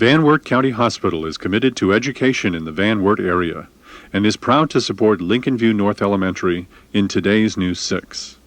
Van Wert County Hospital is committed to education in the Van Wert area and is proud to support Lincolnview North Elementary in today's News 6.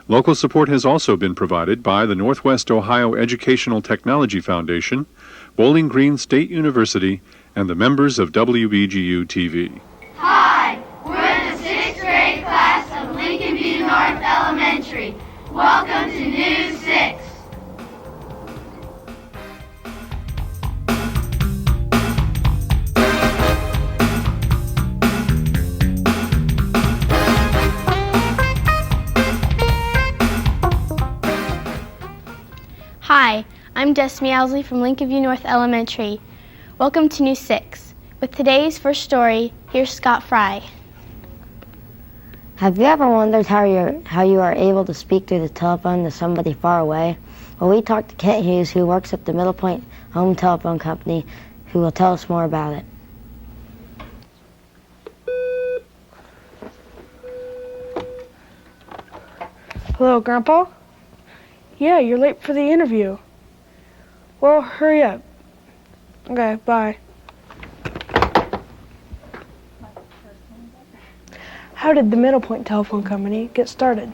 Local support has also been provided by the Northwest Ohio Educational Technology Foundation, Bowling Green State University, and the members of WBGU-TV. Hi, we're the 6th grade class of Lincolnview North Elementary. Welcome to News 6. Hi, I'm Desmi Owsley from Lincolnview North Elementary. Welcome to News 6. With today's first story, here's Scott Fry. Have you ever wondered how you are able to speak through the telephone to somebody far away? Well, we talked to Kent Hughes, who works at the Middle Point Home Telephone Company, who will tell us more about it. Hello, Grandpa? Yeah, you're late for the interview. Well, hurry up. Okay, bye. How did the Middle Point Telephone Company get started?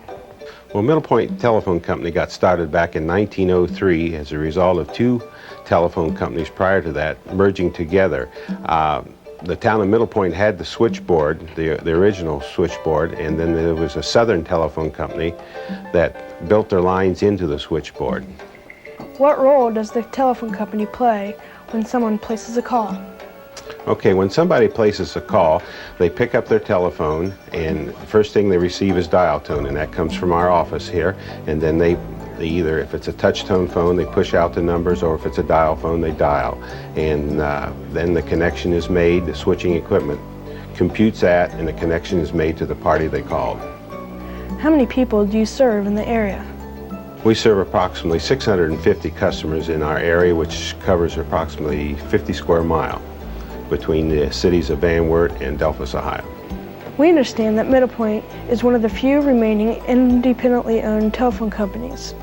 Well, Middle Point Telephone Company got started back in 1903 as a result of two telephone companies prior to that merging together. The town of Middle Point had the switchboard, the original switchboard, and then there was a Southern Telephone Company that built their lines into the switchboard. What role does the telephone company play when someone places a call? Okay, when somebody places a call, they pick up their telephone, and the first thing they receive is dial tone, and that comes from our office here, and then they either, if it's a touch tone phone, they push out the numbers, or if it's a dial phone, they dial. And then the connection is made, the switching equipment computes that, and the connection is made to the party they called. How many people do you serve in the area? We serve approximately 650 customers in our area, which covers approximately 50 square mile between the cities of Van Wert and Delphos, Ohio. We understand that Middle Point is one of the few remaining independently owned telephone companies.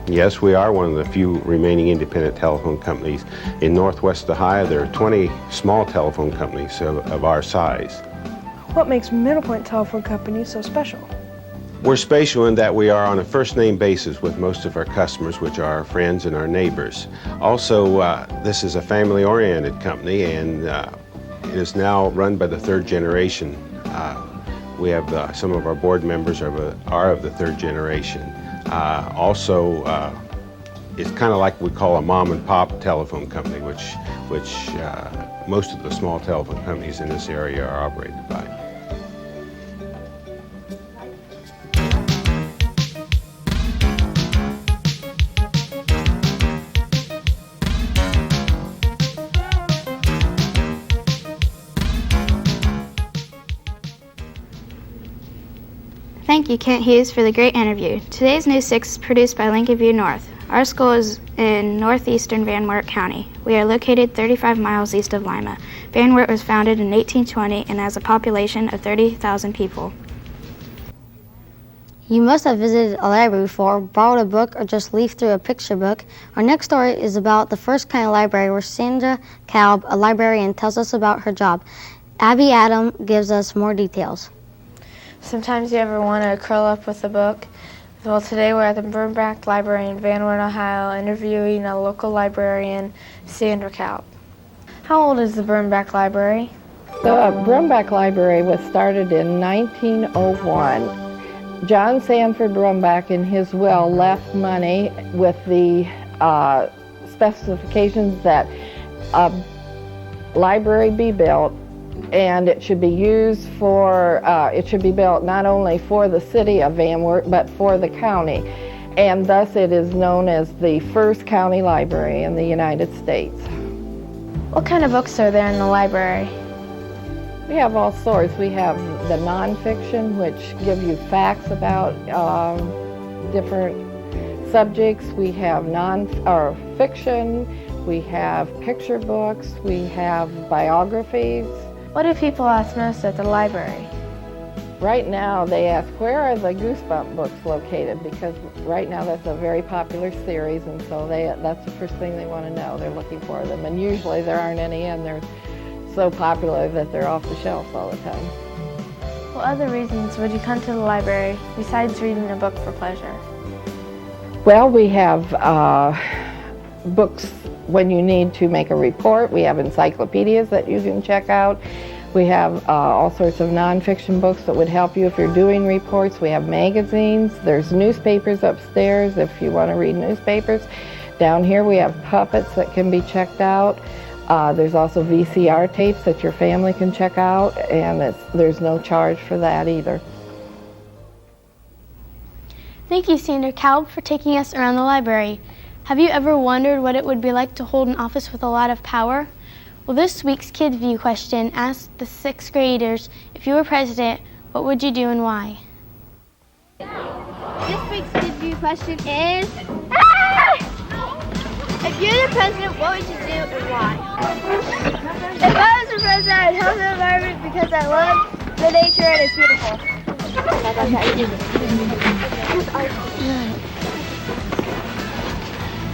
Yes, we are one of the few remaining independent telephone companies. In Northwest Ohio, there are 20 small telephone companies of our size. What makes Middle Point Telephone Company so special? We're special in that we are on a first-name basis with most of our customers, which are our friends and our neighbors. Also, this is a family-oriented company, and it is now run by the third generation. We have some of our board members are of the third generation. Also, it's kind of like we call a mom and pop telephone company, which most of the small telephone companies in this area are operated by. Thank you, Kent Hughes, for the great interview. Today's News 6 is produced by Lincolnview North. Our school is in northeastern Van Wert County. We are located 35 miles east of Lima. Van Wert was founded in 1820 and has a population of 30,000 people. You must have visited a library before, borrowed a book, or just leafed through a picture book. Our next story is about the first kind of library, where Sandra Kalb, a librarian, tells us about her job. Abby Adam gives us more details. Sometimes you ever want to curl up with a book? Well, today we're at the Burnback Library in Van Wert, Ohio, interviewing a local librarian, Sandra Kalb. How old is the Burnback Library? The Burnback Library was started in 1901. John Sanford Burnback, in his will, left money with the specifications that a library be built, and it should be used for, it should be built not only for the city of Van Wert, but for the county. And thus it is known as the first county library in the United States. What kind of books are there in the library? We have all sorts. We have the nonfiction, which give you facts about different subjects. We have fiction. We have picture books. We have biographies. What do people ask most at the library? Right now, they ask, where are the Goosebump books located? Because right now that's a very popular series, and so that's the first thing they want to know. They're looking for them, and usually there aren't any, and they're so popular that they're off the shelf all the time. What other reasons would you come to the library besides reading a book for pleasure? Well, we have books when you need to make a report. We have encyclopedias that you can check out. We have all sorts of nonfiction books that would help you if you're doing reports. We have magazines. There's newspapers upstairs if you want to read newspapers. Down here we have puppets that can be checked out. There's also VCR tapes that your family can check out, and there's no charge for that either. Thank you, Sandra Kalb, for taking us around the library. Have you ever wondered what it would be like to hold an office with a lot of power? Well, this week's Kids View question asked the 6th graders, if you were president, what would you do and why? This week's Kids View question is, if you're the president, what would you do and why? If I was the president, I'd help the environment because I love the nature and it's beautiful.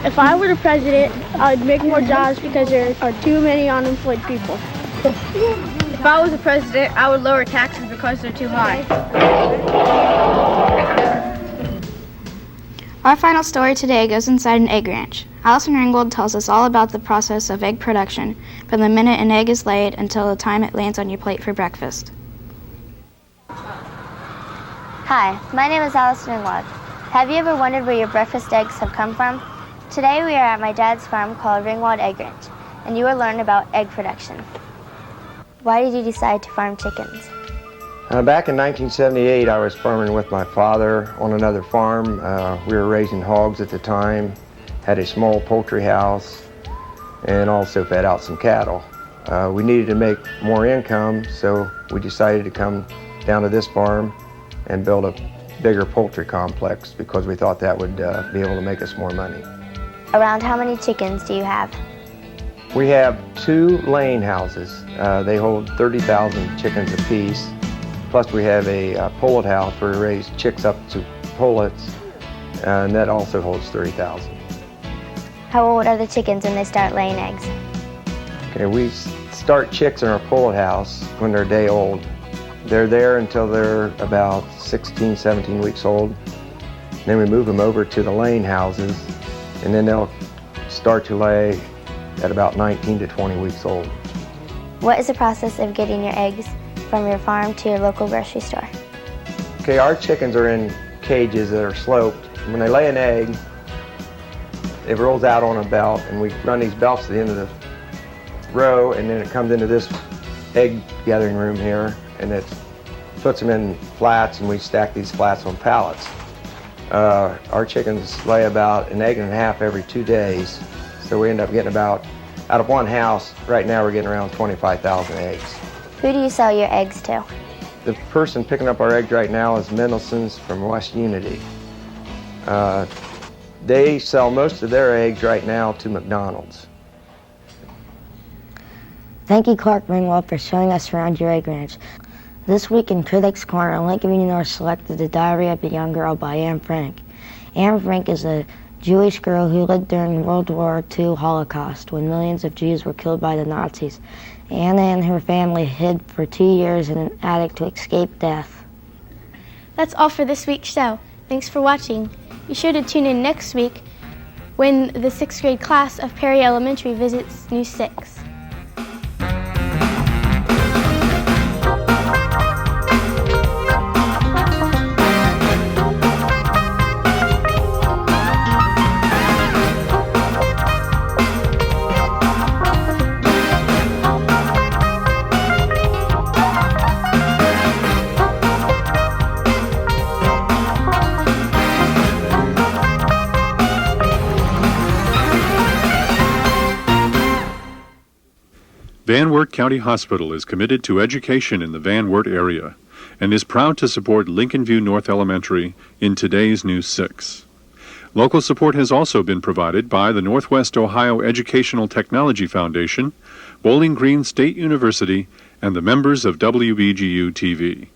If I were the president, I'd make more jobs because there are too many unemployed people. If I was the president, I would lower taxes because they're too high. Our final story today goes inside an egg ranch. Allison Ringgold tells us all about the process of egg production, from the minute an egg is laid until the time it lands on your plate for breakfast. Hi, my name is Allison Ringgold. Have you ever wondered where your breakfast eggs have come from? Today we are at my dad's farm called Ringwald Egg Ranch, and you will learn about egg production. Why did you decide to farm chickens? Back in 1978, I was farming with my father on another farm. We were raising hogs at the time, had a small poultry house, and also fed out some cattle. We needed to make more income, so we decided to come down to this farm and build a bigger poultry complex because we thought that would be able to make us more money. Around how many chickens do you have? We have 2 laying houses. They hold 30,000 chickens apiece. Plus we have a pullet house where we raise chicks up to pullets, and that also holds 30,000. How old are the chickens when they start laying eggs? Okay, we start chicks in our pullet house when they're a day old. They're there until they're about 16, 17 weeks old. Then we move them over to the laying houses, and then they'll start to lay at about 19 to 20 weeks old. What is the process of getting your eggs from your farm to your local grocery store? Okay, our chickens are in cages that are sloped. When they lay an egg, it rolls out on a belt, and we run these belts to the end of the row, and then it comes into this egg gathering room here, and it puts them in flats, and we stack these flats on pallets. Our chickens lay about an egg and a half every 2 days, so we end up getting about, out of one house, right now we're getting around 25,000 eggs. Who do you sell your eggs to? The person picking up our eggs right now is Mendelson's from West Unity. They sell most of their eggs right now to McDonald's. Thank you, Clark Ringwald, for showing us around your egg ranch. This week in Critics Corner, Lincolnview North selected The Diary of a Young Girl by Anne Frank. Anne Frank is a Jewish girl who lived during World War II Holocaust, when millions of Jews were killed by the Nazis. Anna and her family hid for 2 years in an attic to escape death. That's all for this week's show. Thanks for watching. Be sure to tune in next week when the 6th grade class of Perry Elementary visits New 6. Van Wert County Hospital is committed to education in the Van Wert area and is proud to support Lincolnview North Elementary in today's News 6. Local support has also been provided by the Northwest Ohio Educational Technology Foundation, Bowling Green State University, and the members of WBGU-TV.